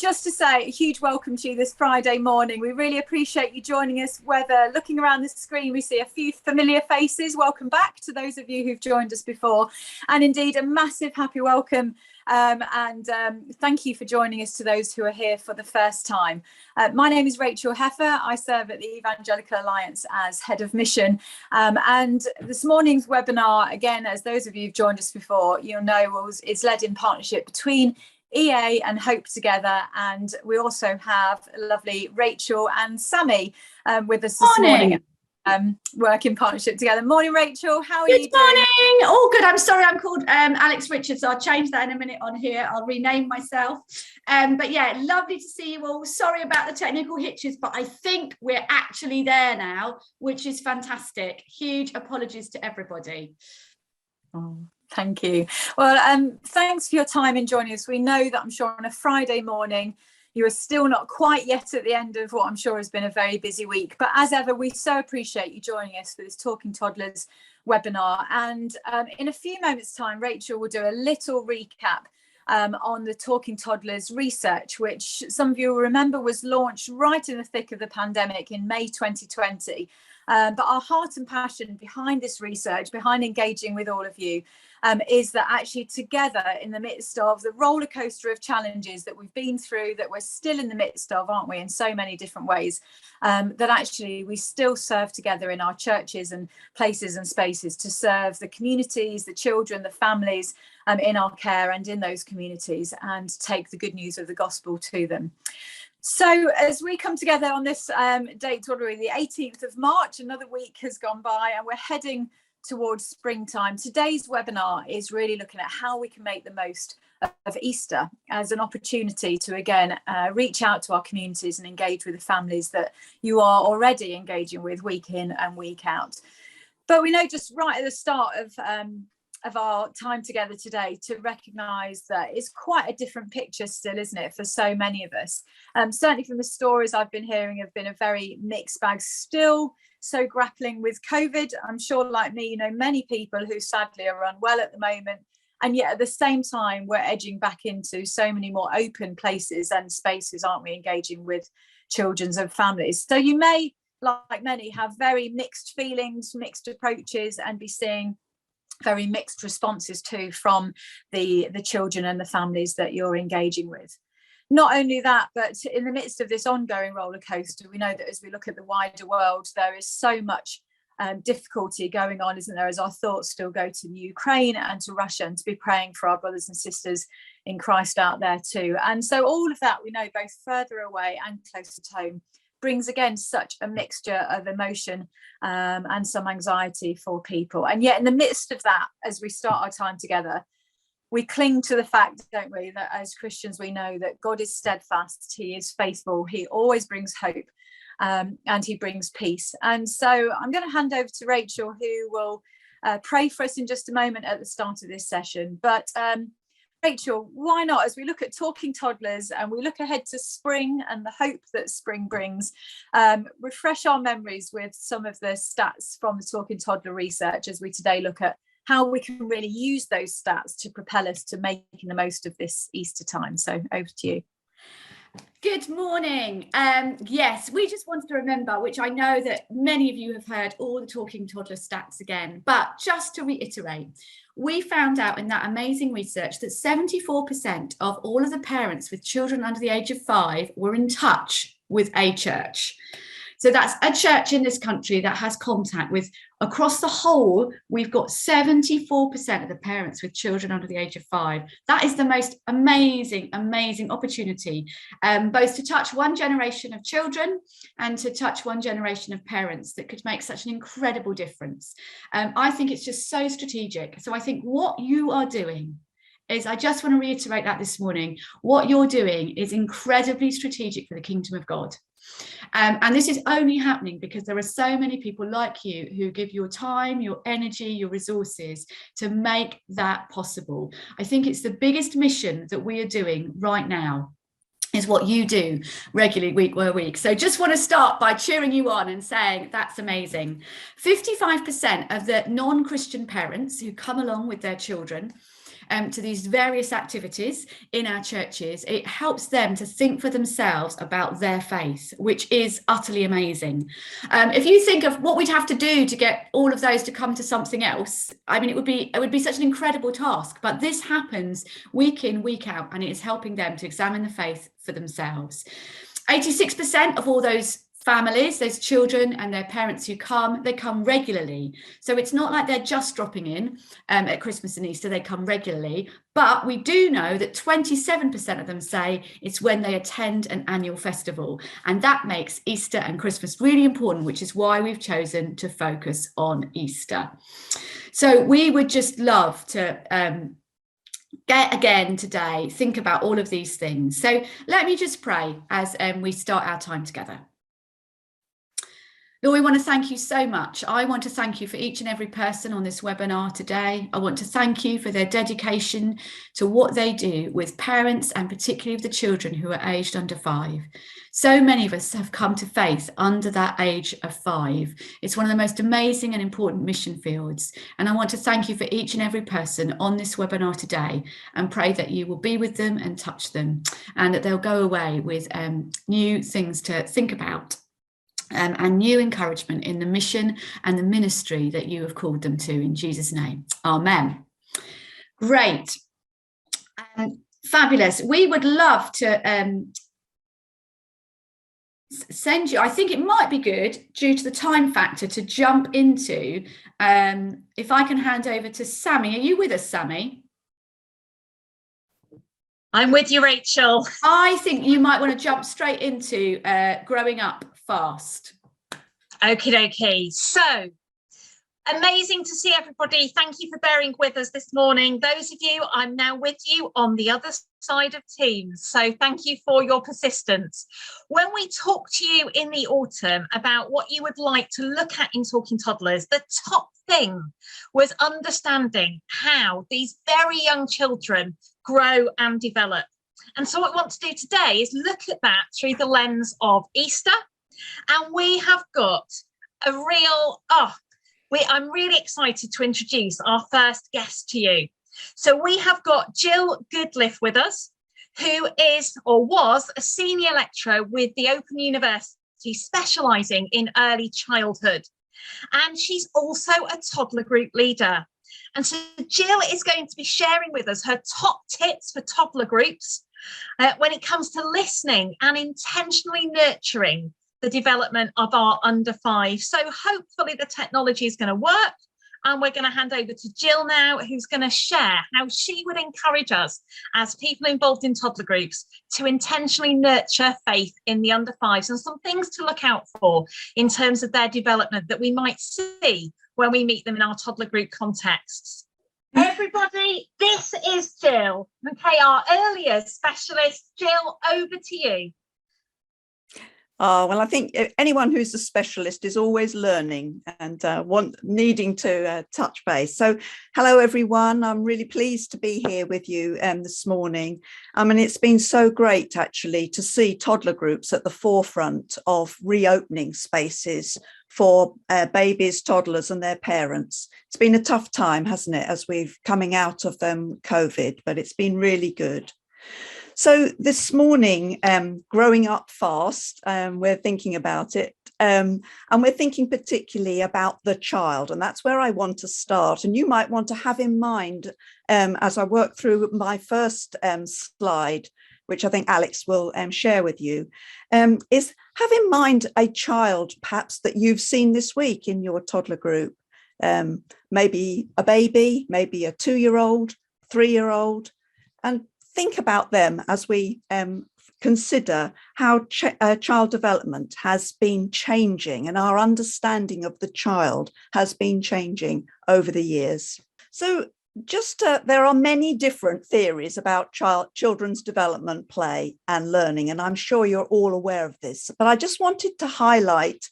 just to say a huge welcome to you this Friday morning. We really appreciate you joining us. Whether looking around the screen, we see a few familiar faces. Welcome back to those of you who've joined us before. And indeed, a massive happy welcome. Thank you for joining us to those who are here for the first time. My name is Rachel Heffer. I serve at the Evangelical Alliance as Head of Mission. And this morning's webinar, again, as those of you who've joined us before, you'll know is led in partnership between EA and Hope Together. And we also have lovely Rachel and Sammy with us this morning. Work in partnership together. Morning, Rachel. How are you doing? Good morning. All good. I'm sorry, I'm called Alex Richards, so I'll change that in a minute on here. I'll rename myself. But yeah, lovely to see you all. Sorry about the technical hitches, but I think we're actually there now, which is fantastic. Huge apologies to everybody. Oh, thank you. Well, thanks for your time in joining us. We know that I'm sure on a Friday morning, you are still not quite yet at the end of what I'm sure has been a very busy week. But as ever, we so appreciate you joining us for this Talking Toddlers webinar. And in a few moments' time, Rachel will do a little recap on the Talking Toddlers research, which some of you will remember was launched right in the thick of the pandemic in May 2020. But our heart and passion behind this research, behind engaging with all of you, is that actually together in the midst of the roller coaster of challenges that we've been through, that we're still in the midst of, aren't we, in so many different ways, that actually we still serve together in our churches and places and spaces to serve the communities, the children, the families in our care and in those communities, and take the good news of the gospel to them. So as we come together on this date, what are we, the 18th of March, another week has gone by and we're heading towards springtime. Today's webinar is really looking at how we can make the most of Easter as an opportunity to, again, reach out to our communities and engage with the families that you are already engaging with week in and week out. But we know just right at the start of our time together today to recognise that it's quite a different picture still, isn't it, for so many of us. Certainly from the stories I've been hearing have been a very mixed bag, still so grappling with COVID. I'm sure, like me, you know, many people who sadly are unwell at the moment, and yet at the same time we're edging back into so many more open places and spaces, aren't we, engaging with children and families. So you may, like many, have very mixed feelings, mixed approaches, and be seeing very mixed responses too from the children and the families that you're engaging with. Not only that, but in the midst of this ongoing roller coaster, we know that as we look at the wider world, there is so much difficulty going on, isn't there, as our thoughts still go to the Ukraine and to Russia, and to be praying for our brothers and sisters in Christ out there too. And so all of that, we know, both further away and closer to home, brings again such a mixture of emotion and some anxiety for people. And yet in the midst of that, as we start our time together, we cling to the fact, don't we, that as Christians we know that God is steadfast, he is faithful, he always brings hope, and he brings peace. And so I'm going to hand over to Rachel, who will pray for us in just a moment at the start of this session. But Rachel, why not, as we look at Talking Toddlers and we look ahead to spring and the hope that spring brings, refresh our memories with some of the stats from the Talking Toddler research as we today look at how we can really use those stats to propel us to making the most of this Easter time. So over to you. Good morning. Yes, we just wanted to remember, which I know that many of you have heard all the Talking Toddler stats again, but just to reiterate, we found out in that amazing research that 74% of all of the parents with children under the age of 5 were in touch with a church. So that's a church in this country that has contact with, across the whole, we've got 74% of the parents with children under the age of 5. That is the most amazing, amazing opportunity, both to touch one generation of children and to touch one generation of parents that could make such an incredible difference. I think it's just so strategic. So I think what you are doing is, I just want to reiterate that this morning, what you're doing is incredibly strategic for the kingdom of God. And this is only happening because there are so many people like you who give your time, your energy, your resources to make that possible. I think it's the biggest mission that we are doing right now, is what you do regularly week by week. So just want to start by cheering you on and saying that's amazing. 55% of the non-Christian parents who come along with their children to these various activities in our churches, it helps them to think for themselves about their faith, which is utterly amazing. If you think of what we'd have to do to get all of those to come to something else, I mean, it would be such an incredible task. But this happens week in, week out, and it is helping them to examine the faith for themselves. 86% of all those families, those children and their parents who come, they come regularly. So it's not like they're just dropping in at Christmas and Easter, they come regularly. But we do know that 27% of them say it's when they attend an annual festival. And that makes Easter and Christmas really important, which is why we've chosen to focus on Easter. So we would just love to again today think about all of these things. So let me just pray as we start our time together. Lord, we want to thank you so much. I want to thank you for each and every person on this webinar today. I want to thank you for their dedication to what they do with parents and particularly with the children who are aged under 5. So many of us have come to faith under that age of 5. It's one of the most amazing and important mission fields. And I want to thank you for each and every person on this webinar today and pray that you will be with them and touch them and that they'll go away with new things to think about. And new encouragement in the mission and the ministry that you have called them to, in Jesus' name. Amen. Great. Fabulous. We would love to send you, I think it might be good, due to the time factor, to jump into, if I can hand over to Sammy. Are you with us, Sammy? I'm with you, Rachel. I think you might want to jump straight into growing up fast. Okie dokie. So amazing to see everybody. Thank you for bearing with us this morning. Those of you, I'm now with you on the other side of Teams. So thank you for your persistence. When we talked to you in the autumn about what you would like to look at in Talking Toddlers, the top thing was understanding how these very young children grow and develop. And so what we want to do today is look at that through the lens of Easter. And we have got a real, I'm really excited to introduce our first guest to you. So we have got Jill Goodliffe with us, who is or was a senior lecturer with the Open University, specialising in early childhood. And she's also a toddler group leader. And so Jill is going to be sharing with us her top tips for toddler groups when it comes to listening and intentionally nurturing the development of our under 5. So hopefully the technology is going to work, and we're going to hand over to Jill now, who's going to share how she would encourage us as people involved in toddler groups to intentionally nurture faith in the under 5s and some things to look out for in terms of their development that we might see when we meet them in our toddler group contexts. Everybody, this is Jill, okay, our earlier specialist. Jill, over to you. Oh, well, I think anyone who's a specialist is always learning and needing to touch base. So hello, everyone. I'm really pleased to be here with you this morning. And it's been so great, actually, to see toddler groups at the forefront of reopening spaces for babies, toddlers and their parents. It's been a tough time, hasn't it, as we've coming out of COVID, but it's been really good. So this morning, growing up fast, we're thinking about it, and we're thinking particularly about the child, and that's where I want to start. And you might want to have in mind, as I work through my first slide, which I think Alex will share with you, is have in mind a child perhaps that you've seen this week in your toddler group, maybe a baby, maybe a 2-year-old, 3-year-old, and think about them as we consider how child development has been changing and our understanding of the child has been changing over the years. So just there are many different theories about children's development, play and learning, and I'm sure you're all aware of this, but I just wanted to highlight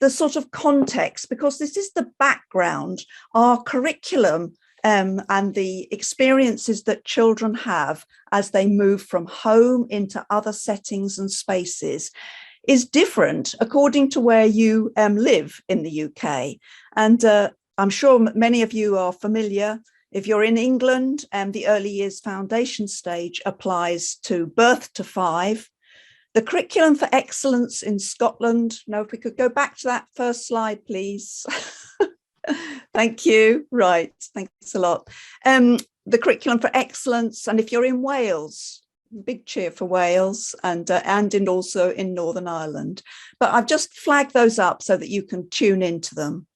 the sort of context because this is the background, our curriculum and the experiences that children have as they move from home into other settings and spaces is different according to where you live in the UK. And I'm sure many of you are familiar If you're in England, the early years foundation stage applies to birth to 5. The curriculum for excellence in Scotland. Now, if we could go back to that first slide, please. Thank you. Right. Thanks a lot. The curriculum for excellence. And if you're in Wales, big cheer for Wales, and also in Northern Ireland. But I've just flagged those up so that you can tune into them.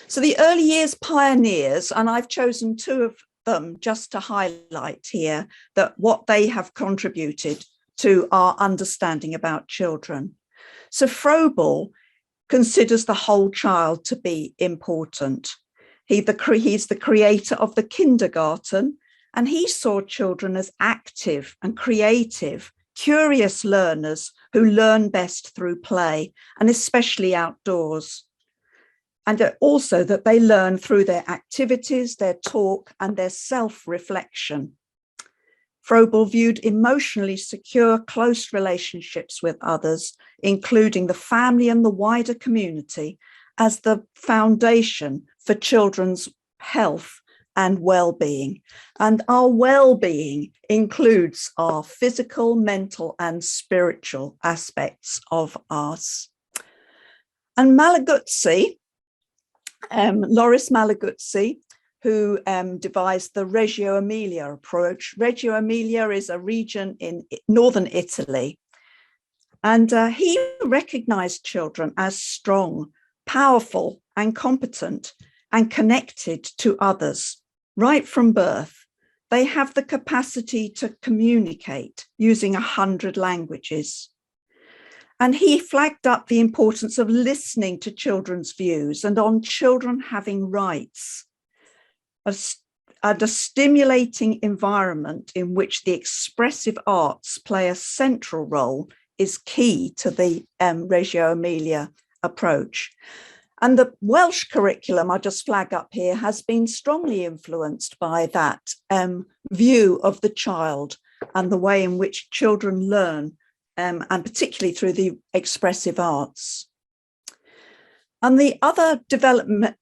So the early years pioneers, and I've chosen 2 of them just to highlight here that what they have contributed to our understanding about children. So Froebel considers the whole child to be important. He's the creator of the kindergarten, and he saw children as active and creative, curious learners who learn best through play, and especially outdoors. And also that they learn through their activities, their talk, and their self-reflection. Froebel viewed emotionally secure, close relationships with others, including the family and the wider community, as the foundation for children's health and well-being. And our well-being includes our physical, mental, and spiritual aspects of us. And Loris Malaguzzi, who devised the Reggio Emilia approach. Reggio Emilia is a region in northern Italy. And he recognized children as strong, powerful, and competent, and connected to others right from birth. They have the capacity to communicate using 100 languages. And he flagged up the importance of listening to children's views and on children having rights. A stimulating environment in which the expressive arts play a central role is key to the Reggio Emilia approach. And the Welsh curriculum, I just flag up here, has been strongly influenced by that view of the child and the way in which children learn, and particularly through the expressive arts. And the other development,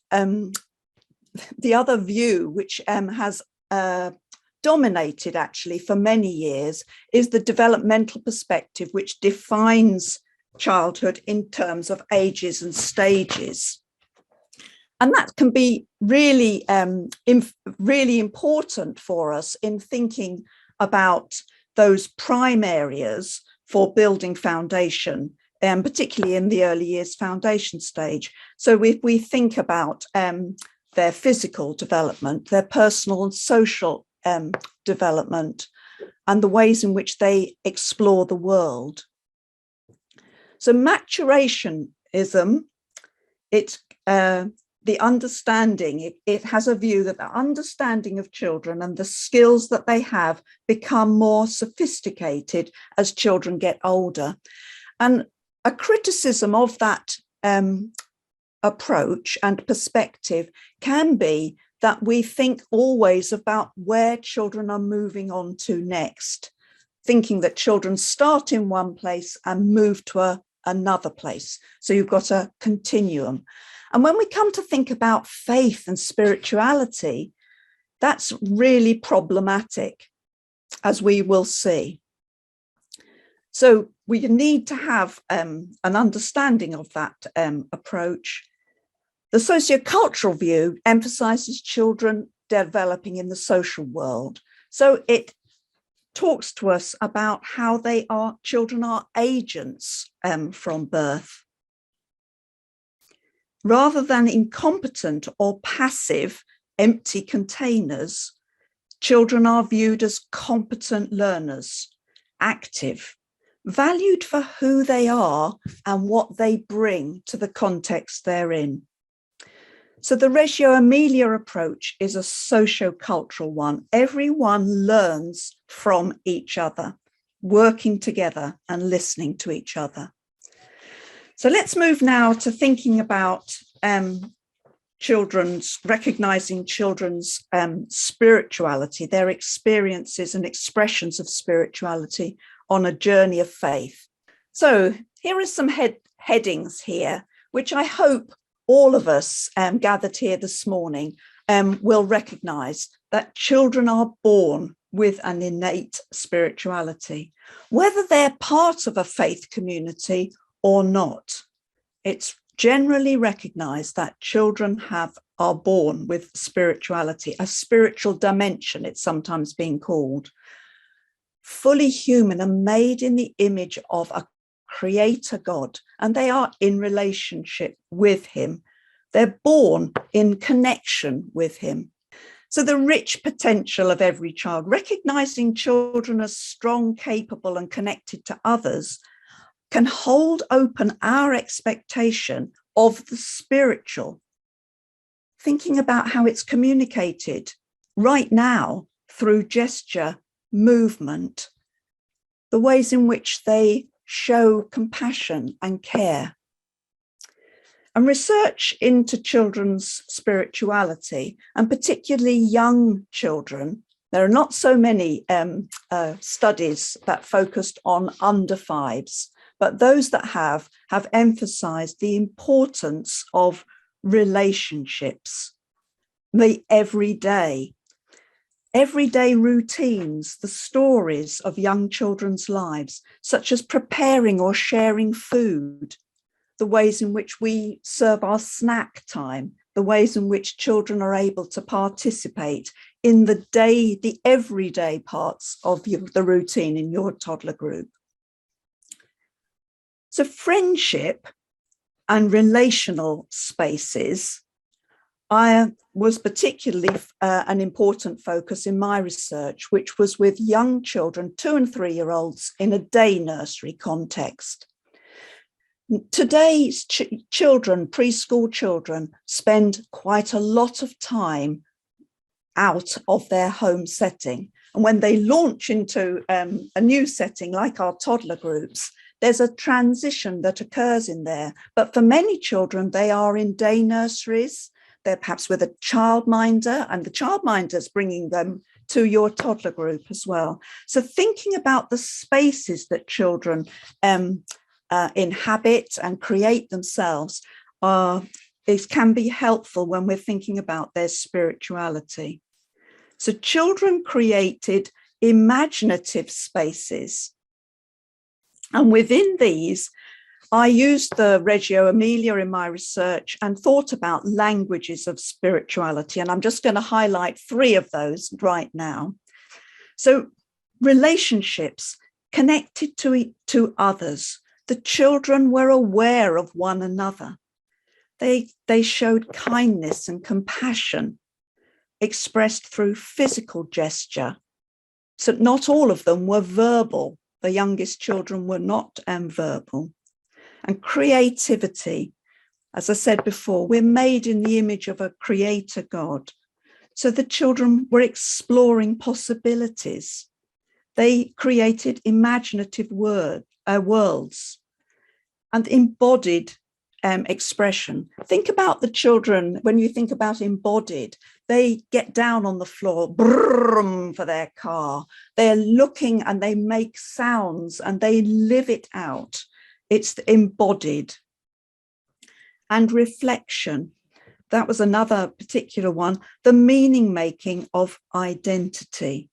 the other view which has dominated actually for many years is the developmental perspective, which defines childhood in terms of ages and stages. And that can be really, really important for us in thinking about those prime areas for building foundation, particularly in the early years foundation stage. So if we think about their physical development, their personal and social development, and the ways in which they explore the world. So maturationism, the understanding, it has a view that the understanding of children and the skills that they have become more sophisticated as children get older. And a criticism of that approach and perspective can be that we think always about where children are moving on to next, thinking that children start in one place and move to another place. So you've got a continuum. And when we come to think about faith and spirituality, that's really problematic, as we will see. So we need to have an understanding of that approach. The Socio-Cultural View emphasizes children developing in the social world. So it talks to us about how children are agents from birth. Rather than incompetent or passive, empty containers, children are viewed as competent learners, active, valued for who they are and what they bring to the context they're in. So the Reggio Emilia approach is a socio-cultural one. Everyone learns from each other, working together and listening to each other. So let's move now to thinking about recognizing children's spirituality, their experiences and expressions of spirituality on a journey of faith. So here are some headings here, which I hope all of us gathered here this morning will recognise that children are born with an innate spirituality, whether they're part of a faith community or not. It's generally recognised that children are born with spirituality, a spiritual dimension, it's sometimes being called. Fully human and made in the image of a creator God, and they are in relationship with him. They're born in connection with him. So the rich potential of every child, recognising children as strong, capable and connected to others, can hold open our expectation of the spiritual, thinking about how it's communicated right now through gesture, movement, the ways in which they show compassion and care. And research into children's spirituality, and particularly young children, there are not so many studies that focused on under fives, but those that have emphasized the importance of relationships, the everyday routines, the stories of young children's lives, such as preparing or sharing food, the ways in which we serve our snack time, the ways in which children are able to participate in the everyday parts of the routine in your toddler group. So friendship and relational spaces was particularly an important focus in my research, which was with young children, 2 and 3-year-olds in a day nursery context. Today's children, preschool children, spend quite a lot of time out of their home setting. And when they launch into a new setting, like our toddler groups, there's a transition that occurs in there. But for many children, they are in day nurseries. They're perhaps with a childminder, and the childminder's bringing them to your toddler group as well. So thinking about the spaces that children inhabit and create themselves can be helpful when we're thinking about their spirituality. So children created imaginative spaces, and within these I used the Reggio Emilia in my research and thought about languages of spirituality, and I'm just going to highlight 3 of those right now. So relationships, connected to others. The children were aware of one another. They showed kindness and compassion expressed through physical gesture. So not all of them were verbal. The youngest children were not verbal. And creativity, as I said before, we're made in the image of a creator God. So the children were exploring possibilities. They created imaginative worlds and embodied expression. Think about the children, when you think about embodied, they get down on the floor, brum, for their car. They're looking and they make sounds and they live it out. It's embodied. And reflection, that was another particular one, the meaning making of identity.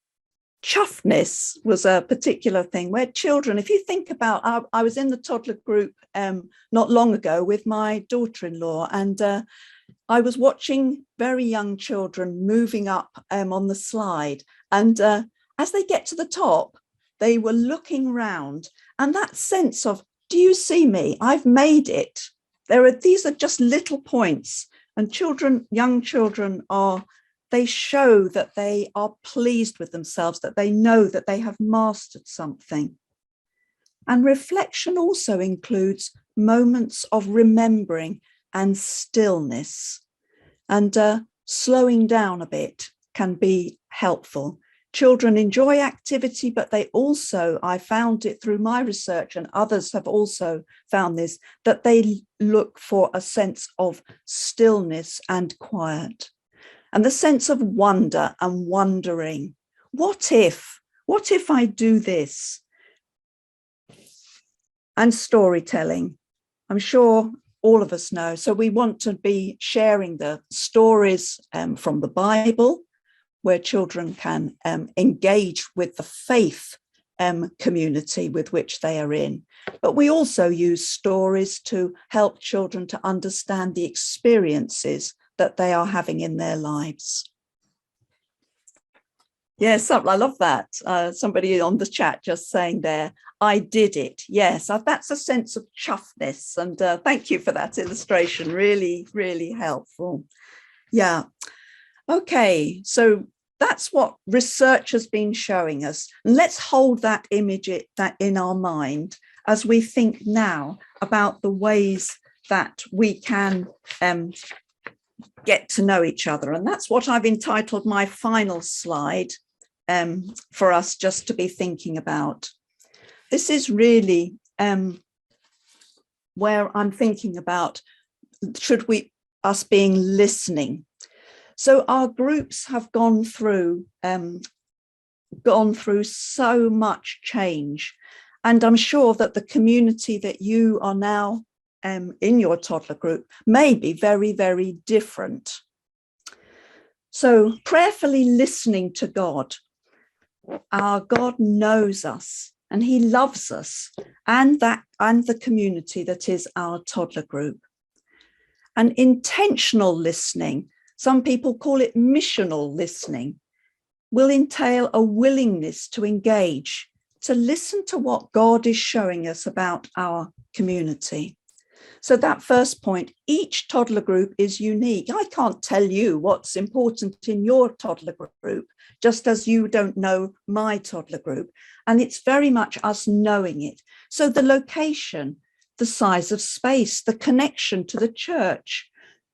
Chuffness was a particular thing where children, if you think about, I was in the toddler group not long ago with my daughter-in-law, and I was watching very young children moving up on the slide. And as they get to the top, they were looking round, and that sense of, do you see me? I've made it. These are just little points, and young children they show that they are pleased with themselves, that they know that they have mastered something. And reflection also includes moments of remembering and stillness, and slowing down a bit can be helpful. Children enjoy activity, but they also, I found it through my research, and others have also found this, that they look for a sense of stillness and quiet, and the sense of wonder and wondering. What if I do this? And storytelling. I'm sure all of us know. So we want to be sharing the stories from the Bible, where children can engage with the faith community with which they are in. But we also use stories to help children to understand the experiences that they are having in their lives. Yes, I love that. Somebody on the chat just saying there, I did it. Yes, that's a sense of chuffness. And thank you for that illustration. Really, really helpful. Yeah. Okay, so that's what research has been showing us. And let's hold that image that in our mind as we think now about the ways that we can get to know each other. And that's what I've entitled my final slide for us just to be thinking about. This is really where I'm thinking about us being listening. So our groups have gone through so much change, and I'm sure that the community that you are now in your toddler group may be very, very different. So prayerfully listening to God. Our God knows us and he loves us and the community that is our toddler group. And intentional listening, some people call it missional listening, will entail a willingness to engage, to listen to what God is showing us about our community. So that first point, each toddler group is unique. I can't tell you what's important in your toddler group, just as you don't know my toddler group. And it's very much us knowing it. So the location, the size of space, the connection to the church,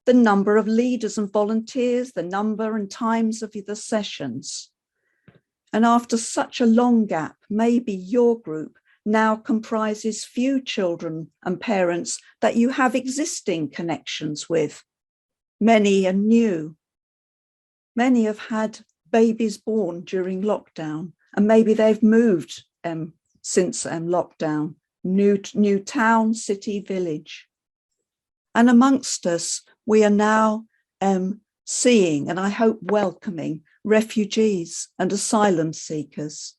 the number of leaders and volunteers, the number and times of the sessions. And after such a long gap, maybe your group now comprises few children and parents that you have existing connections with. Many are new. Many have had babies born during lockdown, and maybe they've moved since lockdown, new town, city, village. And amongst us, we are now seeing, and I hope welcoming, refugees and asylum seekers.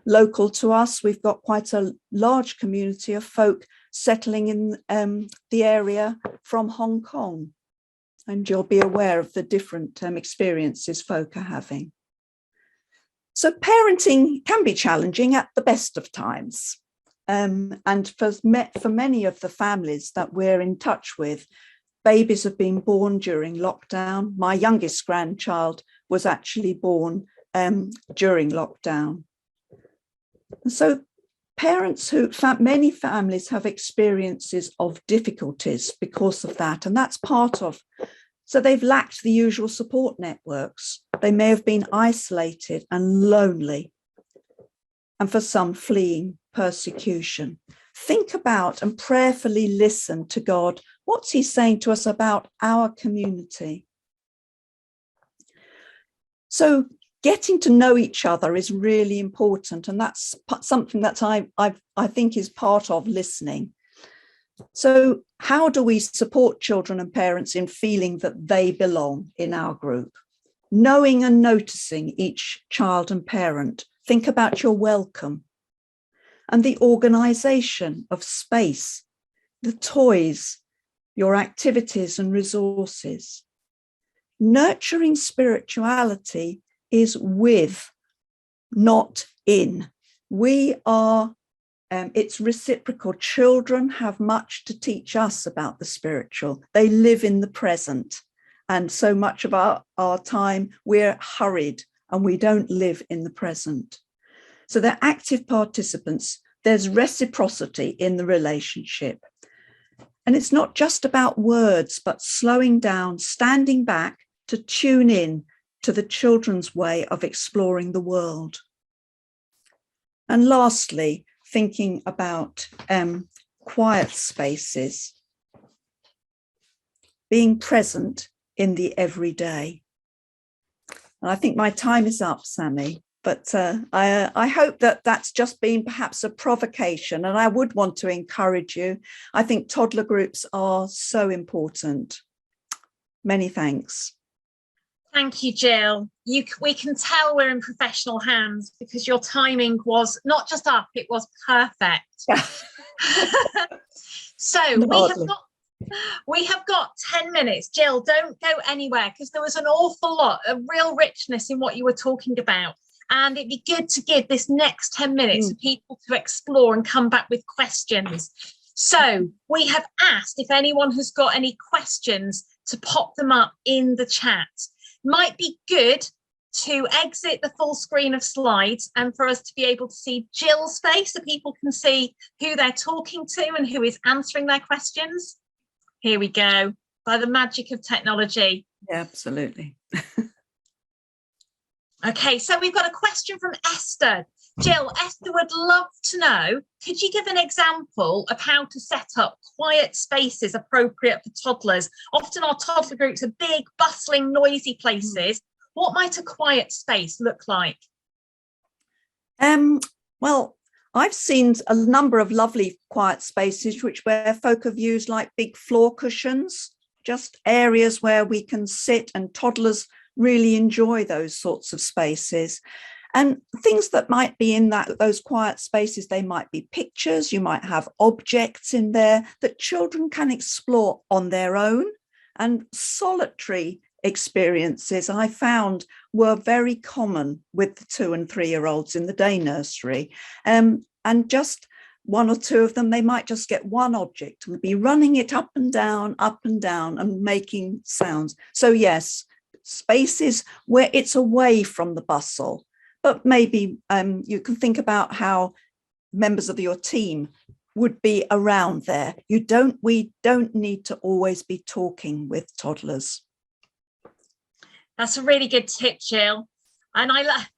Local to us, we've got quite a large community of folk settling in the area from Hong Kong. And you'll be aware of the different experiences folk are having. So parenting can be challenging at the best of times. And for many of the families that we're in touch with, babies have been born during lockdown. My youngest grandchild was actually born during lockdown. So many families have experiences of difficulties because of that, and that's part of, so they've lacked the usual support networks. They may have been isolated and lonely, and for some fleeing persecution. Think about and prayerfully listen to God. What's he saying to us about our community? So getting to know each other is really important, and that's something that I think is part of listening. So how do we support children and parents in feeling that they belong in our group? Knowing and noticing each child and parent. Think about your welcome and the organisation of space, the toys, your activities and resources. Nurturing spirituality is with, not in. We are, it's reciprocal. Children have much to teach us about the spiritual. They live in the present. And so much of our time, we're hurried and we don't live in the present. So they're active participants. There's reciprocity in the relationship. And it's not just about words, but slowing down, standing back to tune in to the children's way of exploring the world. And lastly, thinking about quiet spaces, being present in the everyday. And I think my time is up, Sammy. But I hope that that's just been perhaps a provocation, and I would want to encourage you. I think toddler groups are so important. Many thanks. Thank you, Jill. We can tell we're in professional hands because your timing was not just up, it was perfect. So we have got 10 minutes. Jill, don't go anywhere, because there was an awful lot of real richness in what you were talking about. And it'd be good to give this next 10 minutes for people to explore and come back with questions. So we have asked if anyone has got any questions to pop them up in the chat. Might be good to exit the full screen of slides and for us to be able to see Jill's face so people can see who they're talking to and who is answering their questions. Here we go, by the magic of technology. Yeah, absolutely. Okay, so we've got a question from Esther. Jill, Esther would love to know, could you give an example of how to set up quiet spaces appropriate for toddlers? Often our toddler groups are big, bustling, noisy places. What might a quiet space look like? Well, I've seen a number of lovely quiet spaces where folk have used like big floor cushions, just areas where we can sit, and toddlers really enjoy those sorts of spaces. And things that might be in those quiet spaces, they might be pictures, you might have objects in there that children can explore on their own. And solitary experiences I found were very common with the 2 and 3 year olds in the day nursery. And just one or two of them, they might just get one object and be running it up and down and making sounds. So yes, spaces where it's away from the bustle, but maybe you can think about how members of your team would be around there. We don't need to always be talking with toddlers. That's a really good tip, Jill. And I love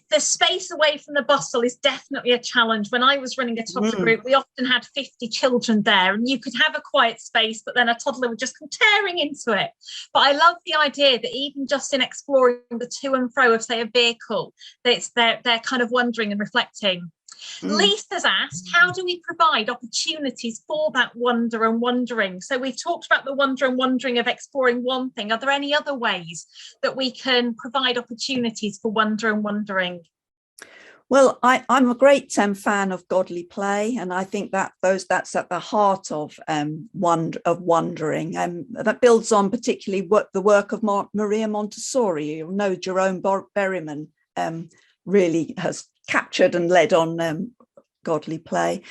the space away from the bustle is definitely a challenge. When I was running a toddler group, we often had 50 children there, and you could have a quiet space, but then a toddler would just come tearing into it. But I love the idea that even just in exploring the to and fro of, say, a vehicle, they're kind of wondering and reflecting. Lisa's asked, how do we provide opportunities for that wonder and wondering? So we've talked about the wonder and wondering of exploring one thing. Are there any other ways that we can provide opportunities for wonder and wondering? Well, I'm a great fan of godly play, and I think that's at the heart of wondering. That builds on particularly the work of Maria Montessori. You'll know Jerome Berryman really has captured and led on godly play.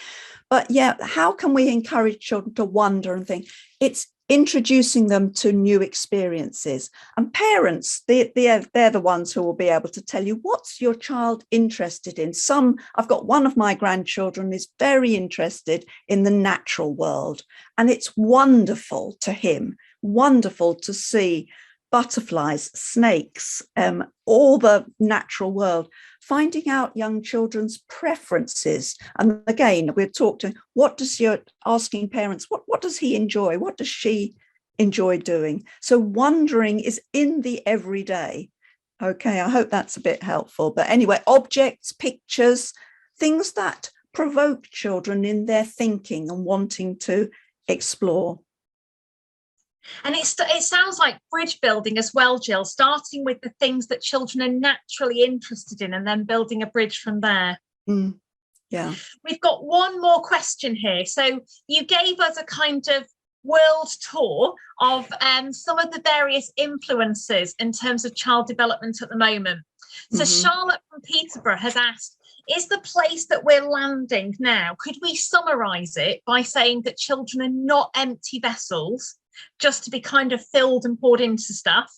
But yeah, how can we encourage children to wonder and think? It's introducing them to new experiences, and parents, they're the ones who will be able to tell you what's your child interested in. I've got one of my grandchildren is very interested in the natural world, and it's wonderful to him, wonderful to see butterflies, snakes, all the natural world, finding out young children's preferences. And again, we're talking, asking parents, what does he enjoy? What does she enjoy doing? So wondering is in the everyday. Okay, I hope that's a bit helpful. But anyway, objects, pictures, things that provoke children in their thinking and wanting to explore. And it sounds like bridge building as well, Jill, starting with the things that children are naturally interested in and then building a bridge from there. Yeah. We've got one more question here. So you gave us a kind of world tour of some of the various influences in terms of child development at the moment. So Charlotte from Peterborough has asked, is the place that we're landing now, could we summarise it by saying that children are not empty vessels, just to be kind of filled and poured into stuff?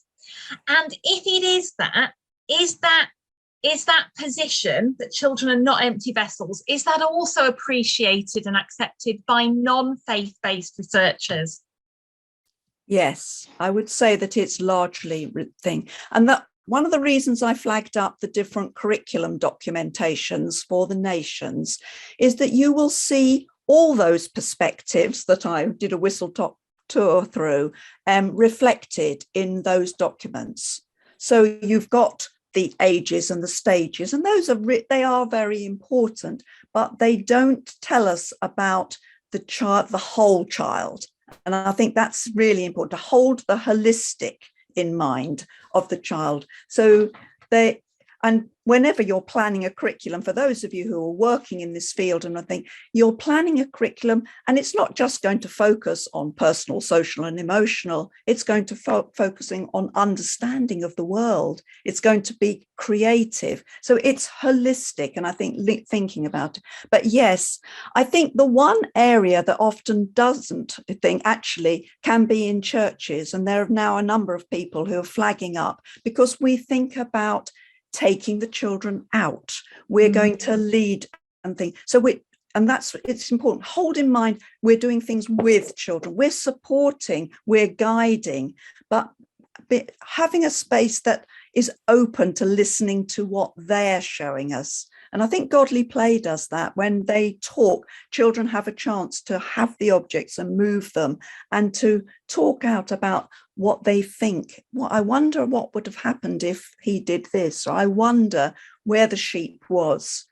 And if it is that position that children are not empty vessels, is that also appreciated and accepted by non-faith-based researchers? Yes, I would say that it's largely a thing. And that one of the reasons I flagged up the different curriculum documentations for the nations is that you will see all those perspectives that I did a whistle-top tour through reflected in those documents. So you've got the ages and the stages, and those are they are very important, but they don't tell us about the child, the whole child. And I think that's really important, to hold the holistic in mind of the child. So and whenever you're planning a curriculum, for those of you who are working in this field, and I think you're planning a curriculum, and it's not just going to focus on personal, social and emotional, it's going to focusing on understanding of the world. It's going to be creative. So it's holistic, and I think thinking about it. But yes, I think the one area that often doesn't think actually can be in churches, and there are now a number of people who are flagging up, because we think about taking the children out. We're going to lead and think. So it's important. Hold in mind, we're doing things with children. We're supporting, we're guiding, but having a space that is open to listening to what they're showing us. And I think Godly Play does that. When they talk, children have a chance to have the objects and move them, and to talk out about what they think. Well, I wonder what would have happened if he did this, or I wonder where the sheep was.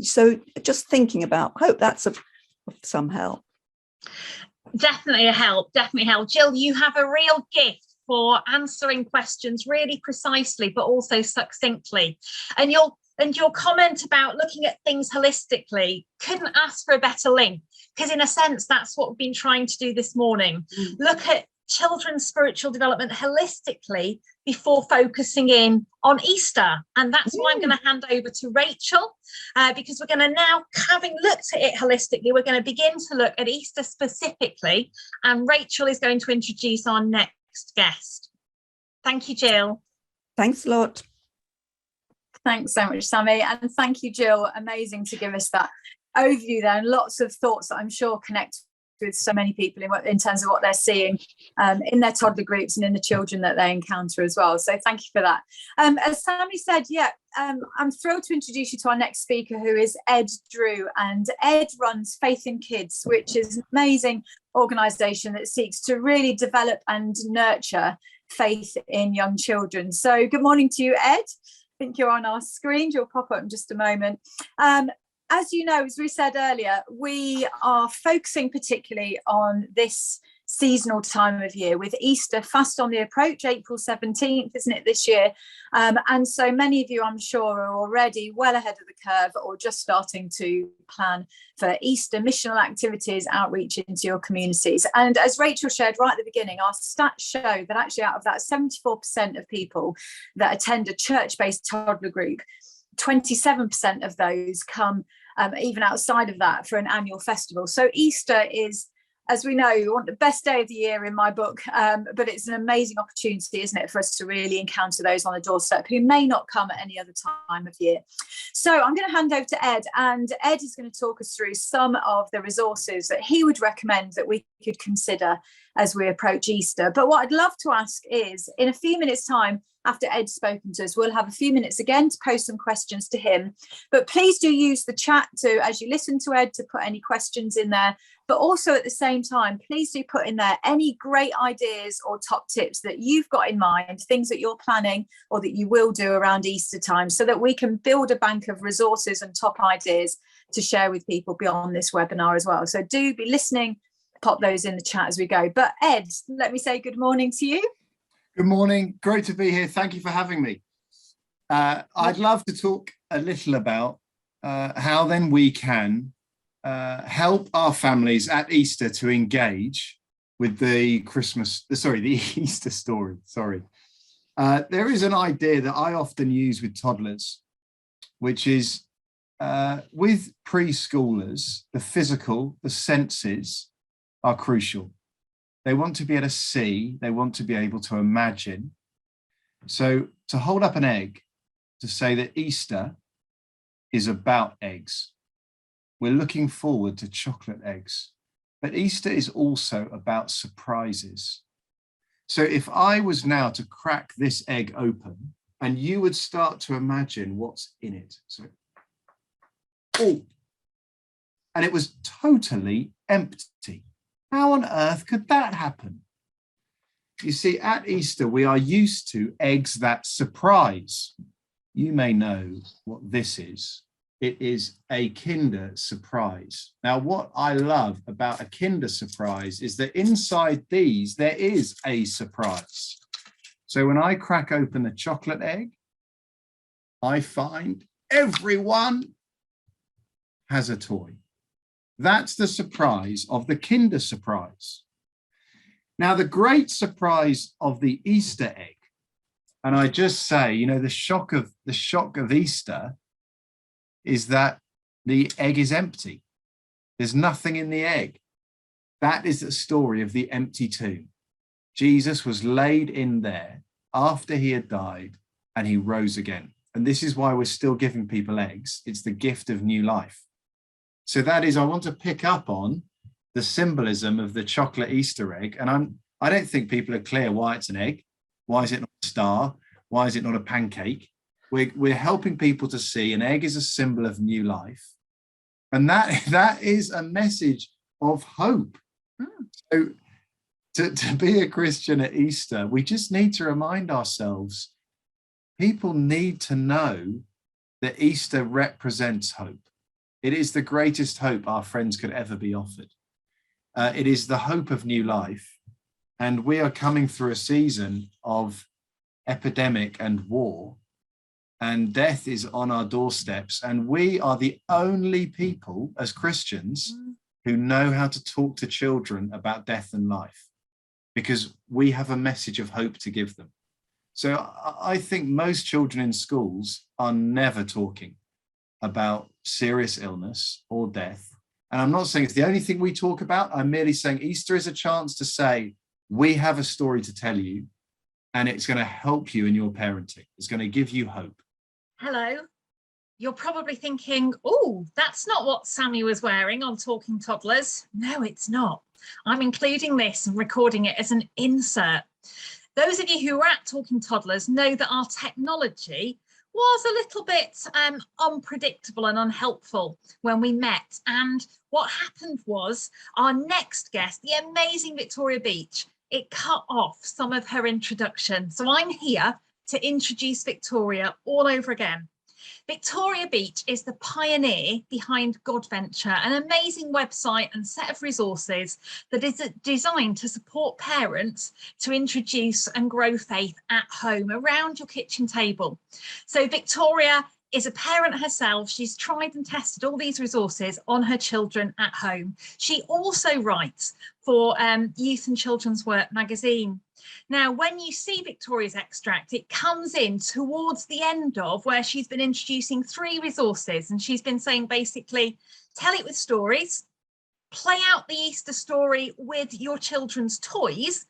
So just thinking about, I hope that's of some help. Definitely a help, definitely help. Jill, you have a real gift for answering questions really precisely, but also succinctly. And your comment about looking at things holistically, couldn't ask for a better link, because in a sense, that's what we've been trying to do this morning. Look at children's spiritual development holistically before focusing in on Easter. And that's why I'm going to hand over to Rachel, because we're going to now, having looked at it holistically, we're going to begin to look at Easter specifically. And Rachel is going to introduce our next guest. Thank you, Jill. Thanks a lot. Thanks so much, Sammy. And thank you, Jill. Amazing to give us that overview there, and lots of thoughts that I'm sure connect with so many people in terms of what they're seeing in their toddler groups and in the children that they encounter as well. So thank you for that. As Sammy said, I'm thrilled to introduce you to our next speaker, who is Ed Drew. And Ed runs Faith in Kids, which is an amazing organisation that seeks to really develop and nurture faith in young children. So good morning to you, Ed. I think you're on our screen. You'll pop up in just a moment. As you know, as we said earlier, we are focusing particularly on this seasonal time of year, with Easter fast on the approach, April 17th, isn't it, this year? And so many of you, I'm sure, are already well ahead of the curve, or just starting to plan for Easter missional activities, outreach into your communities. And as Rachel shared right at the beginning, our stats show that actually out of that 74% of people that attend a church-based toddler group, 27% of those come even outside of that for an annual festival. So Easter is, as we know, the best day of the year in my book, but it's an amazing opportunity, isn't it, for us to really encounter those on the doorstep who may not come at any other time of year. So I'm going to hand over to Ed, and Ed is going to talk us through some of the resources that he would recommend that we could consider as we approach Easter. But what I'd love to ask is, in a few minutes' time, after Ed's spoken to us, we'll have a few minutes again to post some questions to him. But please do use the chat to, as you listen to Ed, to put any questions in there. But also at the same time, please do put in there any great ideas or top tips that you've got in mind, things that you're planning or that you will do around Easter time, so that we can build a bank of resources and top ideas to share with people beyond this webinar as well. So do be listening, pop those in the chat as we go. But Ed, let me say good morning to you. Good morning. Great to be here. Thank you for having me. I'd love to talk a little about how then we can help our families at Easter to engage with the Easter story. There is an idea that I often use with toddlers, which is with preschoolers, the physical, the senses are crucial. They want to be able to see, they want to be able to imagine. So to hold up an egg, to say that Easter is about eggs. We're looking forward to chocolate eggs, but Easter is also about surprises. So if I was now to crack this egg open, and you would start to imagine what's in it. So, and it was totally empty. How on earth could that happen? You see, at Easter, we are used to eggs that surprise. you may know what this is. It is a Kinder Surprise. Now, what I love about a Kinder Surprise is that inside these, there is a surprise. So when I crack open the chocolate egg, I find everyone has a toy. That's the surprise of the Kinder Surprise. Now, the great surprise of the Easter egg, and I just say, you know, the shock of Easter is that the egg is empty. There's nothing in the egg. That is the story of the empty tomb. Jesus was laid in there after he had died and he rose again. And this is why we're still giving people eggs. It's the gift of new life. So that is, I want to pick up on the symbolism of the chocolate Easter egg. And I don't think people are clear why it's an egg. Why is it not a star? Why is it not a pancake? We're helping people to see an egg is a symbol of new life. And that is a message of hope. So to be a Christian at Easter, we just need to remind ourselves, people need to know that Easter represents hope. It is the greatest hope our friends could ever be offered. It is the hope of new life. And we are coming through a season of epidemic and war, and death is on our doorsteps. And we are the only people as Christians who know how to talk to children about death and life, because we have a message of hope to give them. So I think most children in schools are never talking about serious illness or death. And I'm not saying it's the only thing we talk about. I'm merely saying Easter is a chance to say, we have a story to tell you, and it's going to help you in your parenting. It's going to give you hope. Hello. You're probably thinking, oh, that's not what Sammy was wearing on Talking Toddlers. No, it's not. I'm including this and recording it as an insert. Those of you who were at Talking Toddlers know that our technology was a little bit unpredictable and unhelpful when we met. And what happened was our next guest, the amazing Victoria Beach, it cut off some of her introduction. So I'm here to introduce Victoria all over again. Victoria Beach is the pioneer behind Godventure, an amazing website and set of resources that is designed to support parents to introduce and grow faith at home around your kitchen table. So Victoria is a parent herself. She's tried and tested all these resources on her children at home. She also writes for Youth and Children's Work magazine. Now, when you see Victoria's extract, it comes in towards the end of where she's been introducing 3 resources, and she's been saying basically, tell it with stories, play out the Easter story with your children's toys,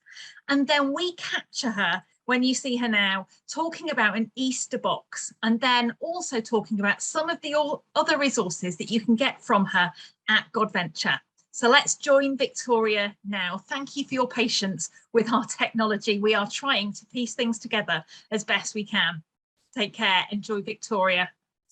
and then we capture her when you see her now talking about an Easter box, and then also talking about some of the other resources that you can get from her at Godventure. So let's join Victoria now. Thank you for your patience with our technology. We are trying to piece things together as best we can. Take care. Enjoy Victoria.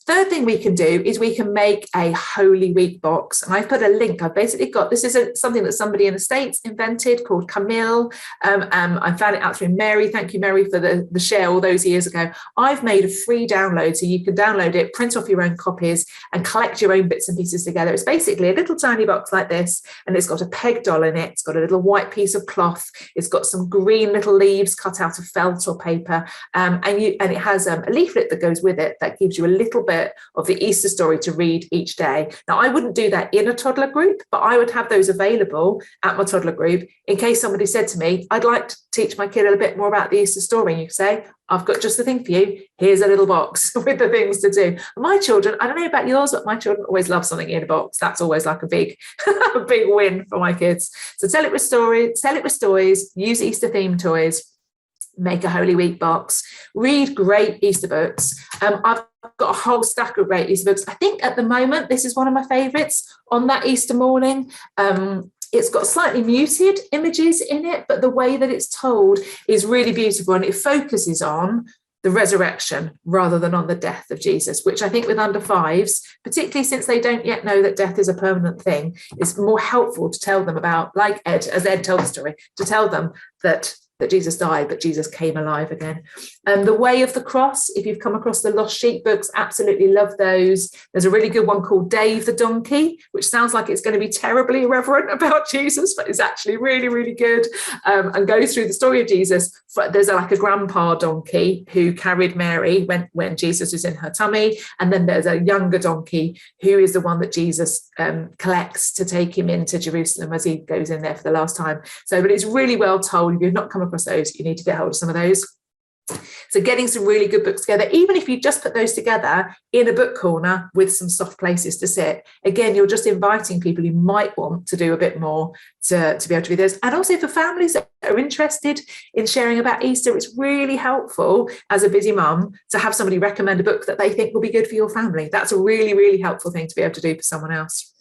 Third thing we can do is we can make a Holy Week box. And I've put a link. I've basically got, this is something that somebody in the States invented called Camille. I found it out through Mary. Thank you, Mary, for the share all those years ago. I've made a free download, so you can download it, print off your own copies and collect your own bits and pieces together. It's basically a little tiny box like this, and it's got a peg doll in it. It's got a little white piece of cloth. It's got some green little leaves cut out of felt or paper. And it has a leaflet that goes with it that gives you a little bit of the Easter story to read each day. Now, I wouldn't do that in a toddler group, but I would have those available at my toddler group in case somebody said to me, I'd like to teach my kid a bit more about the Easter story. And you say, I've got just the thing for you. Here's a little box with the things to do. My children, I don't know about yours, but my children always love something in a box. That's always like a big, a big win for my kids. So tell it with stories, use Easter themed toys, make a Holy Week box, read great Easter books. I've got a whole stack of great Easter books. I think at the moment, this is one of my favorites on that Easter morning. It's got slightly muted images in it, but the way that it's told is really beautiful, and it focuses on the resurrection rather than on the death of Jesus, which I think with under 5s, particularly since they don't yet know that death is a permanent thing, is more helpful to tell them about, like Ed, as Ed told the story, to tell them that that Jesus died, but Jesus came alive again. The Way of the Cross, if you've come across the Lost Sheep books, absolutely love those. There's a really good one called Dave the Donkey, which sounds like it's going to be terribly irreverent about Jesus, but it's actually really, really good, and goes through the story of Jesus. There's like a grandpa donkey who carried Mary when Jesus was in her tummy, and then there's a younger donkey who is the one that Jesus collects to take him into Jerusalem as he goes in there for the last time. So, but it's really well told. If you've not come across those, you need to get hold of some of those. So getting some really good books together, even if you just put those together in a book corner with some soft places to sit, again, you're just inviting people who might want to do a bit more to be able to do this. And also for families that are interested in sharing about Easter, it's really helpful as a busy mum to have somebody recommend a book that they think will be good for your family. That's a really, really helpful thing to be able to do for someone else.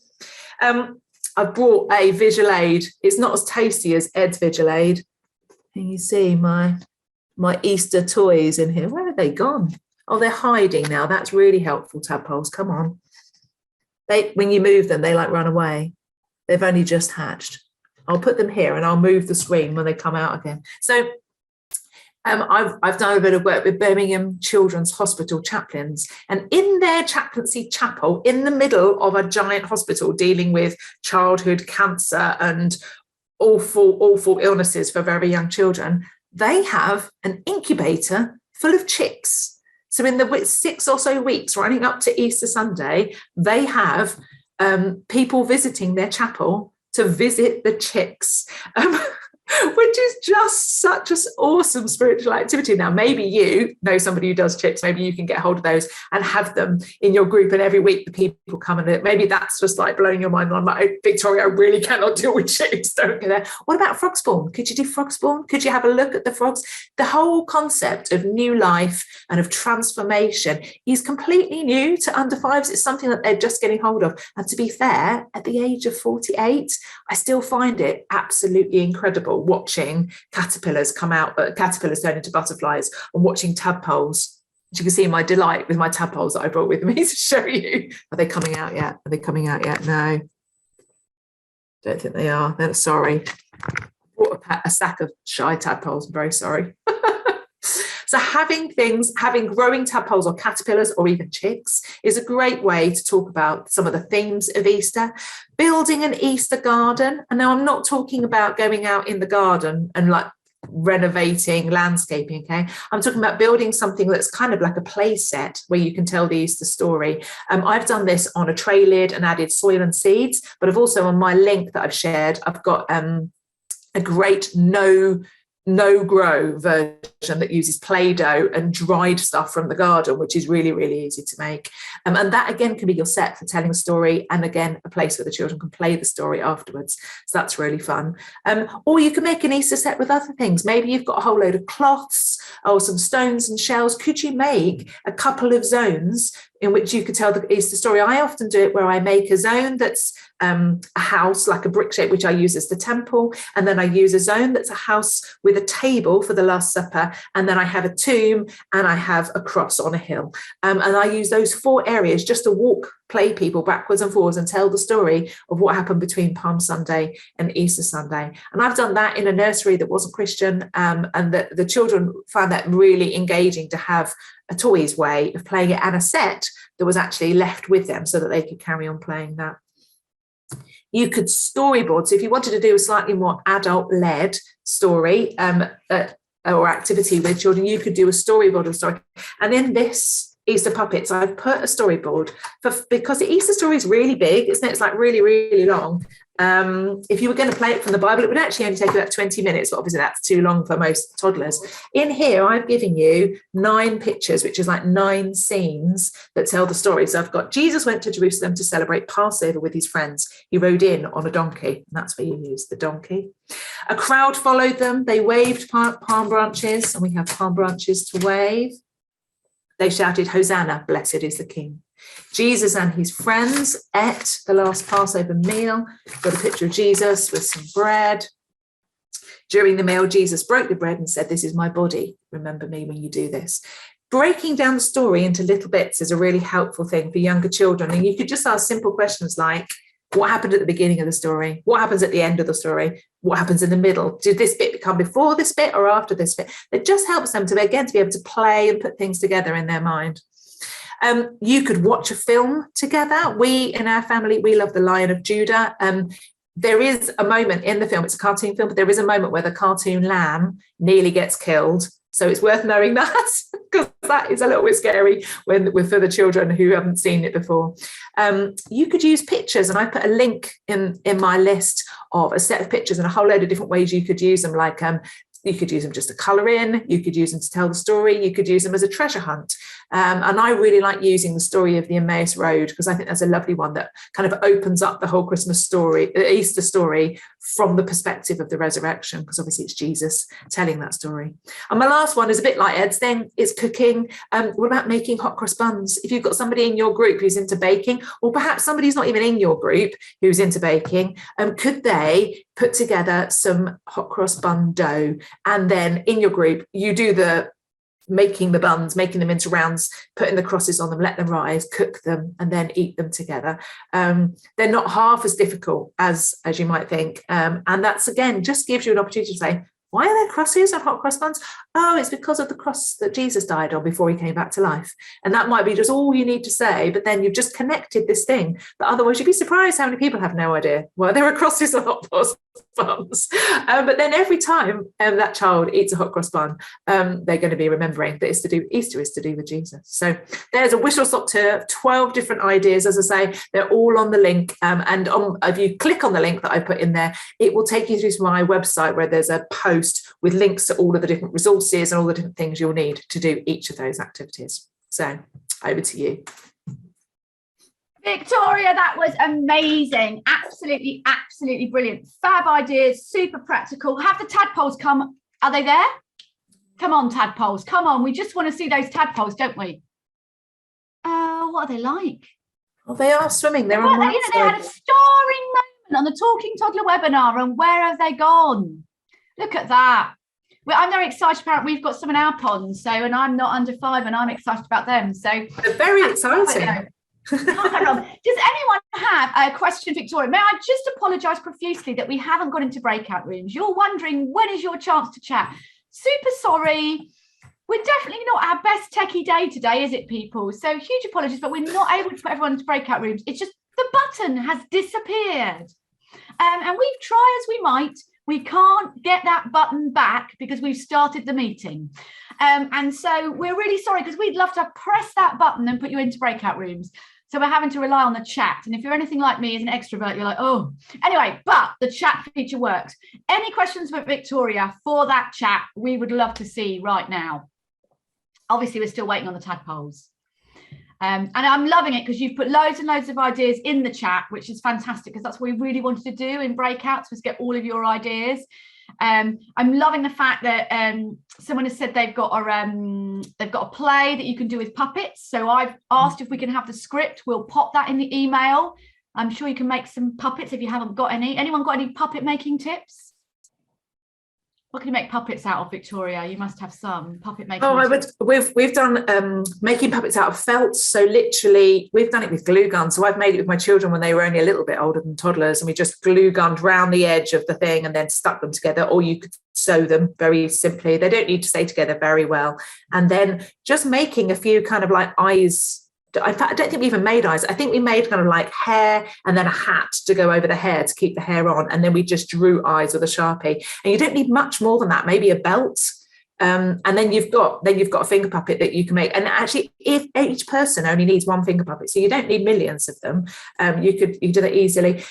I've brought a visual aid. It's not as tasty as Ed's visual aid. Can you see my Easter toys in here? Where have they gone? Oh, they're hiding now. That's really helpful, tadpoles. Come on. When you move them, they like run away. They've only just hatched. I'll put them here and I'll move the screen when they come out again. So I've done a bit of work with Birmingham Children's Hospital chaplains, and in their chaplaincy chapel, in the middle of a giant hospital dealing with childhood cancer and awful illnesses for very young children, they have an incubator full of chicks. So in the 6 or so weeks running up to Easter Sunday, they have people visiting their chapel to visit the chicks, which is just such an awesome spiritual activity. Now, maybe you know somebody who does chicks. Maybe you can get hold of those and have them in your group. And every week the people come, and maybe that's just like blowing your mind. I'm like, Victoria, I really cannot deal with chicks. Don't go there. What about frog spawn? Could you do frog spawn? Could you have a look at the frogs? The whole concept of new life and of transformation is completely new to under fives. It's something that they're just getting hold of. And to be fair, at the age of 48, I still find it absolutely incredible watching caterpillars come out, caterpillars turn into butterflies, and watching tadpoles. As you can see my delight with my tadpoles that I brought with me to show you. Are they coming out yet? Are they coming out yet? No, don't think they are. They're sorry. I brought a sack of shy tadpoles. I'm very sorry. So having growing tadpoles or caterpillars or even chicks is a great way to talk about some of the themes of Easter. Building an Easter garden. And now I'm not talking about going out in the garden and like renovating, landscaping, okay? I'm talking about building something that's kind of like a play set where you can tell the Easter story. I've done this on a tray lid and added soil and seeds, but I've also on my link that I've shared, I've got a great no-grow version that uses Play-Doh and dried stuff from the garden, which is really, really easy to make. And that, again, can be your set for telling a story, and, again, a place where the children can play the story afterwards. So that's really fun. Or you can make an Easter set with other things. Maybe you've got a whole load of cloths or some stones and shells. Could you make a couple of zones in which you could tell the Easter story? I often do it where I make a zone that's a house, like a brick shape, which I use as the temple. And then I use a zone that's a house with a table for the Last Supper. And then I have a tomb and I have a cross on a hill. And I use those 4 areas just to play people backwards and forwards and tell the story of what happened between Palm Sunday and Easter Sunday. And I've done that in a nursery that wasn't Christian. And the children found that really engaging to have a toys way of playing it and a set that was actually left with them so that they could carry on playing that. You could storyboard. So if you wanted to do a slightly more adult-led story or activity with children, you could do a storyboard of a story. And in this Easter puppets, I've put a storyboard because the Easter story is really big, isn't it? It's like really, really long. If you were going to play it from the Bible, it would actually only take about 20 minutes, but obviously that's too long for most toddlers. In here, I've given you 9 pictures, which is like 9 scenes that tell the story. So I've got Jesus went to Jerusalem to celebrate Passover with his friends. He rode in on a donkey, and that's where you use the donkey. A crowd followed them. They waved palm branches, and we have palm branches to wave. They shouted, "Hosanna, blessed is the King." Jesus and his friends ate the last Passover meal. Got a picture of Jesus with some bread. During the meal, Jesus broke the bread and said, "This is my body. Remember me when you do this." Breaking down the story into little bits is a really helpful thing for younger children. And you could just ask simple questions like, What happened at the beginning of the story? What happens at the end of the story? What happens in the middle? Did this bit come before this bit or after this bit? It just helps them to be able to play and put things together in their mind. You could watch a film together. We, in our family, we love The Lion of Judah. There is a moment in the film, it's a cartoon film, but there is a moment where the cartoon lamb nearly gets killed. So it's worth knowing that, because that is a little bit scary for the children who haven't seen it before. You could use pictures, and I put a link in my list of a set of pictures and a whole load of different ways you could use them, like you could use them just to colour in, you could use them to tell the story, you could use them as a treasure hunt. And I really like using the story of the Emmaus Road, because I think that's a lovely one that kind of opens up the whole Christmas story, Easter story, from the perspective of the resurrection, because obviously it's Jesus telling that story. And my last one is a bit like Ed's thing, is cooking. What about making hot cross buns? If you've got somebody in your group who's into baking, or perhaps somebody who's not even in your group who's into baking, could they put together some hot cross bun dough, and then in your group you do the making the buns, making them into rounds, putting the crosses on them, let them rise, cook them, and then eat them together. They're not half as difficult as you might think. And that's, again, just gives you an opportunity to say, why are there crosses on hot cross buns? Oh, it's because of the cross that Jesus died on before he came back to life. And that might be just all you need to say, but then you've just connected this thing. But otherwise, you'd be surprised how many people have no idea why there are crosses on hot cross buns. But then every time that child eats a hot cross bun, they're going to be remembering that Easter is to do with Jesus. So there's a whistle-stop tour, 12 different ideas. As I say, they're all on the link. And if you click on the link that I put in there, it will take you through to my website, where there's a post with links to all of the different resources and all the different things you'll need to do each of those activities. So over to you. Victoria, that was amazing. Absolutely, absolutely brilliant. Fab ideas, super practical. Have the tadpoles come. Are they there? Come on, tadpoles. Come on. We just want to see those tadpoles, don't we? What are they like? Well, they are swimming. They're on they had a starring moment on the Talking Toddler webinar, and where have they gone? Look at that. Well, I'm very excited about, we've got some in our ponds, and I'm not under 5, and I'm excited about them. So they're very exciting. Does anyone have a question, Victoria? May I just apologise profusely that we haven't got into breakout rooms. You're wondering, when is your chance to chat? Super sorry. We're definitely not our best techie day today, is it, people? So huge apologies, but we're not able to put everyone into breakout rooms. It's just the button has disappeared. And we've tried as we might. We can't get that button back because we've started the meeting. And so we're really sorry, because we'd love to press that button and put you into breakout rooms. So we're having to rely on the chat. And if you're anything like me as an extrovert, you're like, oh. Anyway, but the chat feature works. Any questions for Victoria for that chat, we would love to see right now. Obviously, we're still waiting on the tadpoles. And I'm loving it because you've put loads and loads of ideas in the chat, which is fantastic, because that's what we really wanted to do in breakouts, was get all of your ideas. I'm loving the fact that someone has said they've got a play that you can do with puppets. So I've asked if we can have the script. We'll pop that in the email. I'm sure you can make some puppets if you haven't got any. Anyone got any puppet making tips? What can you make puppets out of, Victoria? You must have some puppet making. We've done making puppets out of felt. So literally, we've done it with glue guns. So I've made it with my children when they were only a little bit older than toddlers, and we just glue gunned round the edge of the thing and then stuck them together. Or you could sew them very simply. They don't need to stay together very well. And then just making a few kind of like eyes. In fact, I don't think we even made eyes. I think we made kind of like hair and then a hat to go over the hair to keep the hair on. And then we just drew eyes with a Sharpie. And you don't need much more than that, maybe a belt. And then you've got a finger puppet that you can make. And actually, if each person only needs one finger puppet, so you don't need millions of them, you could do that easily.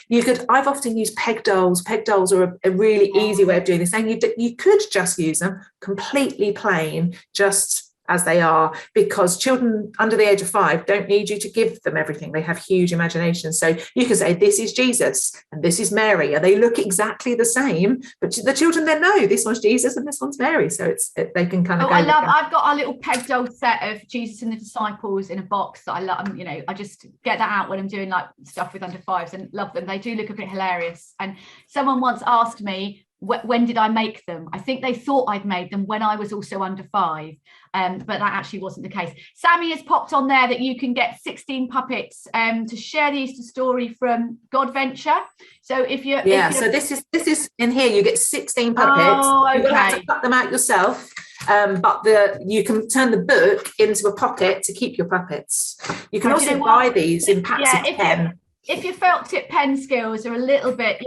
I've often used peg dolls. Peg dolls are a really easy way of doing this. And you could just use them completely plain, just as they are, because children under the age of 5 don't need you to give them everything. They have huge imagination. So you can say, this is Jesus and this is Mary, and they look exactly the same, but the children then know this one's Jesus and this one's Mary. So they can kind of go. I've got a little peg doll set of Jesus and the disciples in a box that I love. I just get that out when I'm doing like stuff with under 5s and love them. They do look a bit hilarious. And someone once asked me, when did I make them? I think they thought I'd made them when I was also under 5, but that actually wasn't the case. Sammy has popped on there that you can get 16 puppets to share the Easter story from God Venture. So if you're so this is in here, you get 16 puppets. Oh, okay. You will have to cut them out yourself, but you can turn the book into a pocket to keep your puppets. You can also buy these in packs of 10. If your felt tip pen skills are a little bit,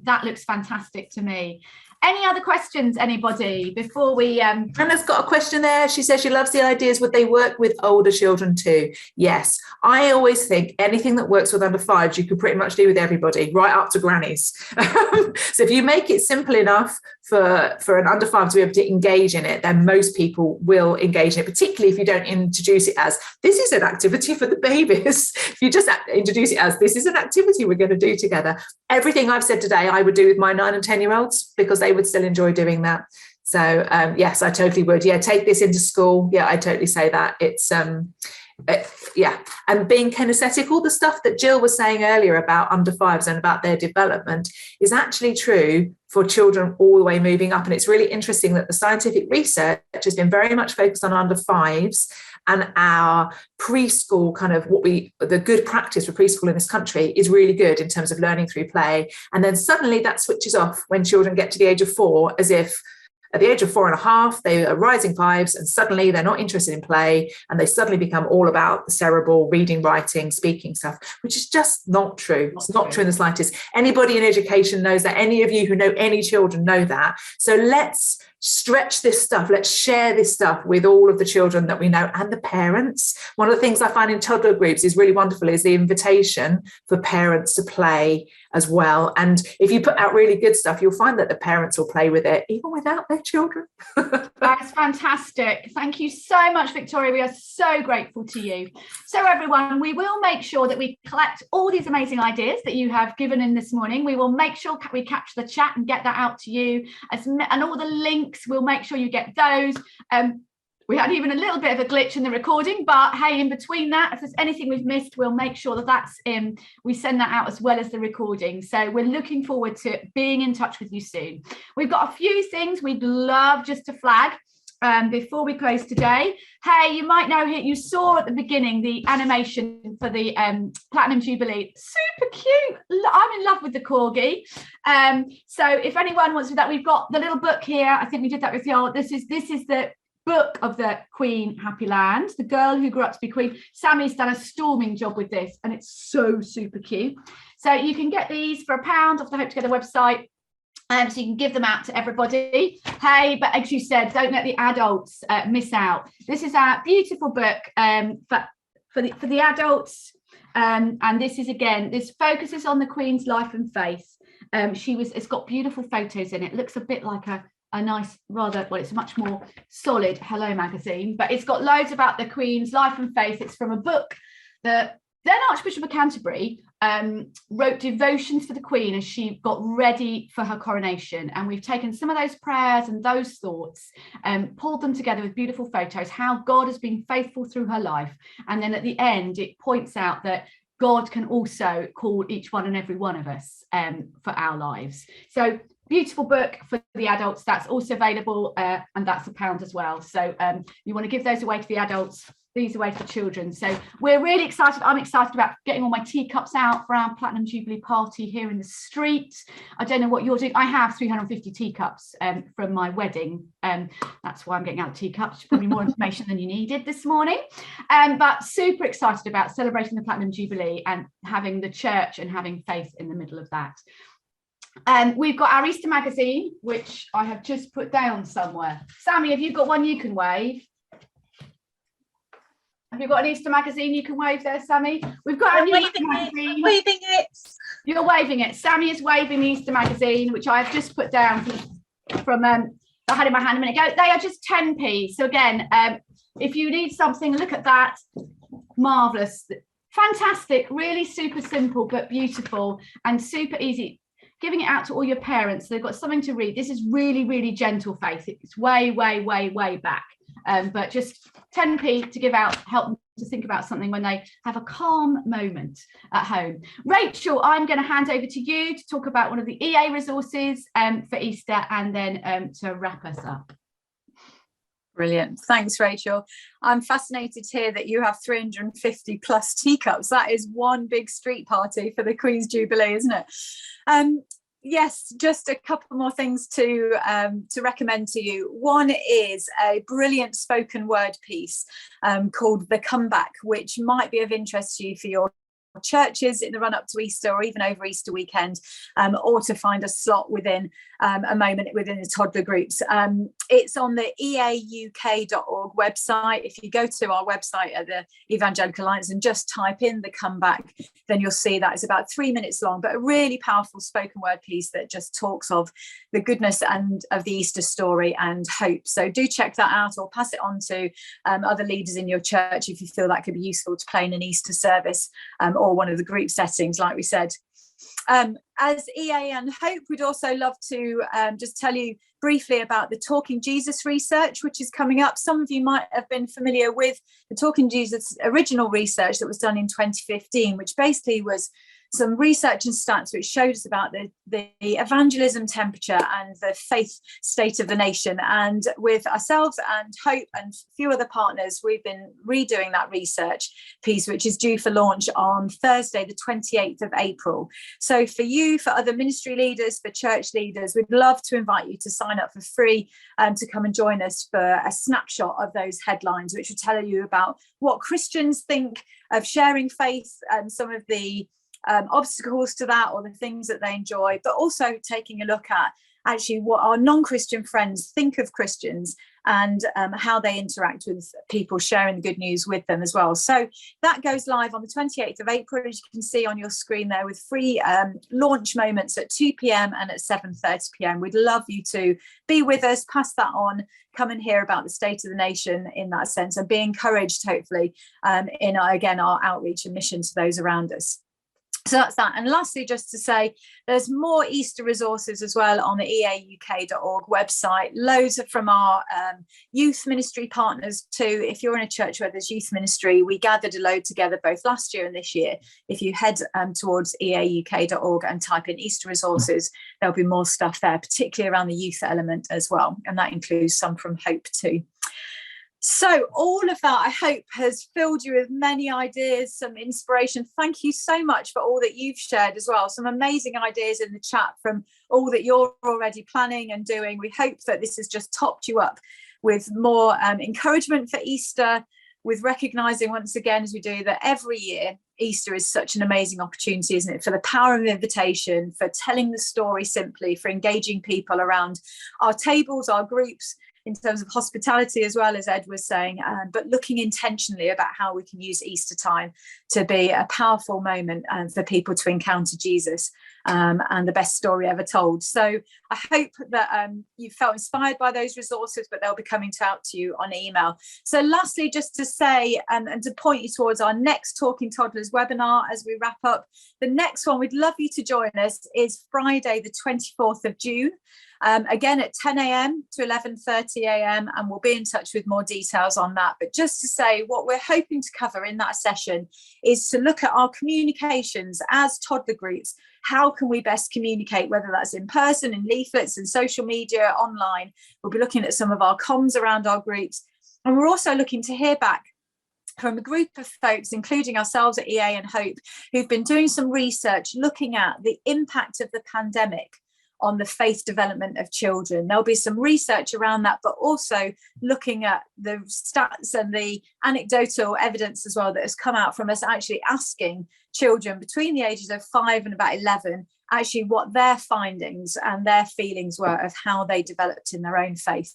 that looks fantastic to me. Any other questions, anybody, before we... Anna's got a question there. She says she loves the ideas. Would they work with older children too? Yes. I always think anything that works with under 5s, you could pretty much do with everybody, right up to grannies. So if you make it simple enough for an under 5 to be able to engage in it, then most people will engage in it, particularly if you don't introduce it as, this is an activity for the babies. If you just introduce it as, this is an activity we're going to do together. Everything I've said today, I would do with my 9 and 10-year-olds, because they would still enjoy doing that. So yes, I totally would. Yeah, take this into school. Yeah, I totally say that. It's and being kinesthetic, all the stuff that Jill was saying earlier about under 5s and about their development is actually true for children all the way moving up. And it's really interesting that the scientific research has been very much focused on under 5s, and our preschool the good practice for preschool in this country is really good in terms of learning through play. And then suddenly that switches off when children get to the age of 4, as if at the age of 4.5, they are rising 5s, and suddenly they're not interested in play, and they suddenly become all about the cerebral reading, writing, speaking stuff, which is just not true. It's not true in the slightest. Anybody in education knows that. Any of you who know any children know that. So let's stretch this stuff. Let's share this stuff with all of the children that we know and the parents. One of the things I find in toddler groups is really wonderful is the invitation for parents to play as well. And if you put out really good stuff, you'll find that the parents will play with it even without their children. That's fantastic. Thank you so much, Victoria. We are so grateful to you. So everyone, we will make sure that we collect all these amazing ideas that you have given in this morning. We will make sure we capture the chat and get that out to you, and all the links, we'll make sure you get those. We had even a little bit of a glitch in the recording, but hey, in between that, if there's anything we've missed, we'll make sure that that's in. We send that out as well as the recording. So we're looking forward to being in touch with you soon. We've got a few things we'd love just to flag before we close today. Hey, you might know, you saw at the beginning the animation for the Platinum Jubilee. Super cute. I'm in love with the corgi. So if anyone wants to do that, we've got the little book here. I think we did that with the old. This is the book of the Queen Happy Land, the girl who grew up to be queen. Sammy's done a storming job with this, and it's so super cute. So you can get these for £1 off the Hope Together website. So you can give them out to everybody. Hey, but as you said, don't let the adults miss out. This is our beautiful book for the adults. And this is, again, this focuses on the Queen's life and faith. It's got beautiful photos in it. It looks a bit like a nice, it's a much more solid Hello magazine, but it's got loads about the Queen's life and faith. It's from a book that then Archbishop of Canterbury wrote devotions for the Queen as she got ready for her coronation. And we've taken some of those prayers and those thoughts and pulled them together with beautiful photos, how God has been faithful through her life. And then at the end, it points out that God can also call each one and every one of us for our lives. So beautiful book for the adults. That's also available, and that's £1 as well. So you want to give those away to the adults, these away for children. So we're really excited. I'm excited about getting all my teacups out for our Platinum Jubilee party here in the street. I don't know what you're doing. I have 350 teacups from my wedding. That's why I'm getting out teacups. Probably more information than you needed this morning. But super excited about celebrating the Platinum Jubilee and having the church and having faith in the middle of that. We've got our Easter magazine, which I have just put down somewhere. Sammy, have you got one you can wave? Have you got an Easter magazine you can wave there, Sammy? We've got a new magazine. Waving it. You're waving it. Sammy is waving the Easter magazine, which I have just put down from I had in my hand a minute ago. They are just 10p. So again, if you need something, look at that. Marvellous. Fantastic. Really super simple, but beautiful and super easy. Giving it out to all your parents. So they've got something to read. This is really, really gentle faith. It's way, way, way, way back. But just 10p to give out, help to think about something when they have a calm moment at home. Rachel, I'm going to hand over to you to talk about one of the EA resources for Easter, and then to wrap us up. Brilliant. Thanks, Rachel. I'm fascinated to hear that you have 350 plus teacups. That is one big street party for the Queen's Jubilee, isn't it? Yes, just a couple more things to recommend to you. One is a brilliant spoken word piece called The Comeback, which might be of interest to you for your churches in the run up to Easter, or even over Easter weekend, or to find a slot within a moment within the toddler groups. It's on the eauk.org website. If you go to our website at the Evangelical Alliance and just type in The Comeback, then you'll see that it's about 3 minutes long, but a really powerful spoken word piece that just talks of the goodness and of the Easter story and hope. So do check that out, or pass it on to other leaders in your church if you feel that could be useful to play in an Easter service, or one of the group settings, like we said. As EA and Hope, we'd also love to just tell you briefly about the Talking Jesus research, which is coming up. Some of you might have been familiar with the Talking Jesus original research that was done in 2015, which basically was some research and stats which showed us about the evangelism temperature and the faith state of the nation. And with ourselves and Hope and a few other partners, we've been redoing that research piece, which is due for launch on Thursday, the 28th of April. So for you, for other ministry leaders, for church leaders, we'd love to invite you to sign up for free to come and join us for a snapshot of those headlines, which will tell you about what Christians think of sharing faith and some of the obstacles to that, or the things that they enjoy, but also taking a look at actually what our non-Christian friends think of Christians, and how they interact with people sharing the good news with them as well. So that goes live on the 28th of April, as you can see on your screen there, with free launch moments at 2 p.m. and at 7:30 p.m. We'd love you to be with us, pass that on, come and hear about the state of the nation in that sense, and be encouraged, hopefully, in again our outreach and mission to those around us. So that's that. And lastly, just to say, there's more Easter resources as well on the eauk.org website. Loads are from our youth ministry partners too. If you're in a church where there's youth ministry, we gathered a load together both last year and this year. If you head towards eauk.org and type in Easter resources, there'll be more stuff there, particularly around the youth element as well. And that includes some from Hope too. So all of that, I hope, has filled you with many ideas, some inspiration. Thank you so much for all that you've shared as well. Some amazing ideas in the chat from all that you're already planning and doing. We hope that this has just topped you up with more encouragement for Easter, with recognising once again, as we do, that every year Easter is such an amazing opportunity, isn't it, for the power of invitation, for telling the story simply, for engaging people around our tables, our groups, in terms of hospitality, as well as Ed was saying, but looking intentionally about how we can use Easter time to be a powerful moment for people to encounter Jesus and the best story ever told. So I hope that you felt inspired by those resources, but they'll be coming out to you on email. So lastly, just to say and to point you towards our next Talking Toddlers webinar as we wrap up. The next one, we'd love you to join us, is Friday, the 24th of June. Again at 10 a.m. to 11:30 a.m. and we'll be in touch with more details on that. But just to say, what we're hoping to cover in that session is to look at our communications as toddler groups. How can we best communicate, whether that's in person, in leaflets and social media, online? We'll be looking at some of our comms around our groups. And we're also looking to hear back from a group of folks, including ourselves at EA and Hope, who've been doing some research looking at the impact of the pandemic on the faith development of children. There'll be some research around that, but also looking at the stats and the anecdotal evidence as well that has come out from us actually asking children between the ages of 5 and about 11 actually what their findings and their feelings were of how they developed in their own faith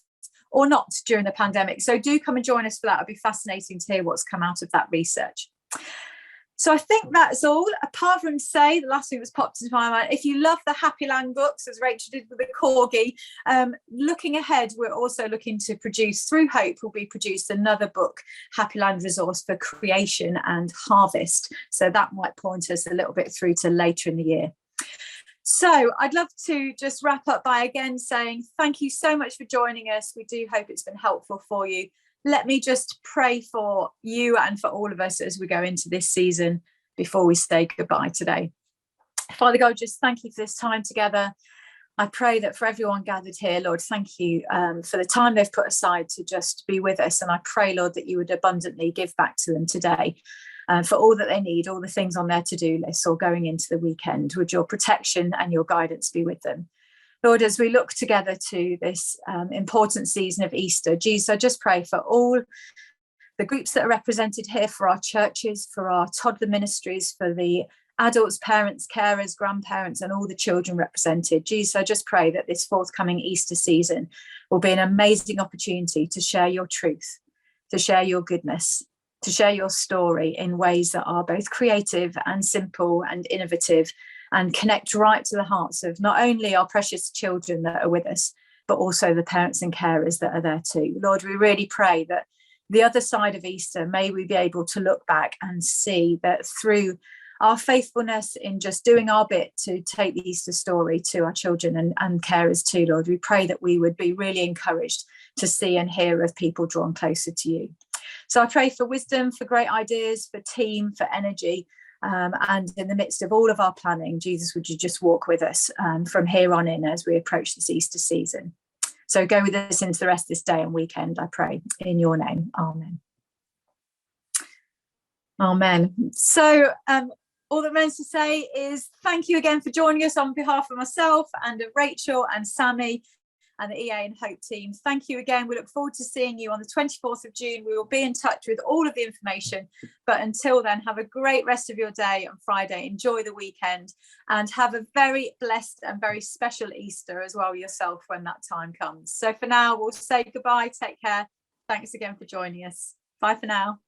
or not during the pandemic. So do come and join us for that. It'll be fascinating to hear what's come out of that research. So I think that's all, apart from say, the last thing that's popped into my mind, if you love the Happy Land books, as Rachel did with the Corgi, looking ahead, we're also looking to produce, through Hope, will be produced another book, Happy Land resource for creation and harvest. So that might point us a little bit through to later in the year. So I'd love to just wrap up by again saying thank you so much for joining us. We do hope it's been helpful for you. let me just pray for you and for all of us as we go into this season before we say goodbye today. Father God, just thank you for this time together. I pray that for everyone gathered here, Lord, thank you for the time they've put aside to just be with us. And I pray, Lord, that you would abundantly give back to them today for all that they need, all the things on their to-do list or going into the weekend. Would your protection and your guidance be with them? Lord, as we look together to this important season of Easter, Jesus, I just pray for all the groups that are represented here, for our churches, for our toddler ministries, for the adults, parents, carers, grandparents, and all the children represented. Jesus, I just pray that this forthcoming Easter season will be an amazing opportunity to share your truth, to share your goodness, to share your story in ways that are both creative and simple and innovative, and connect right to the hearts of not only our precious children that are with us, but also the parents and carers that are there too. Lord, we really pray that the other side of Easter, may we be able to look back and see that through our faithfulness in just doing our bit to take the Easter story to our children and carers too, Lord, we pray that we would be really encouraged to see and hear of people drawn closer to you. So I pray for wisdom, for great ideas, for team, for energy, and in the midst of all of our planning, Jesus, would you just walk with us from here on in as we approach this Easter season. So go with us into the rest of this day and weekend, I pray, in your name. Amen. Amen. So all that remains to say is thank you again for joining us on behalf of myself and of Rachel and Sammy and the EA and Hope team. Thank you again. We look forward to seeing you on the 24th of June. We will be in touch with all of the information. But until then, have a great rest of your day on Friday. Enjoy the weekend and have a very blessed and very special Easter as well yourself when that time comes. So for now, we'll say goodbye. Take care. Thanks again for joining us. Bye for now.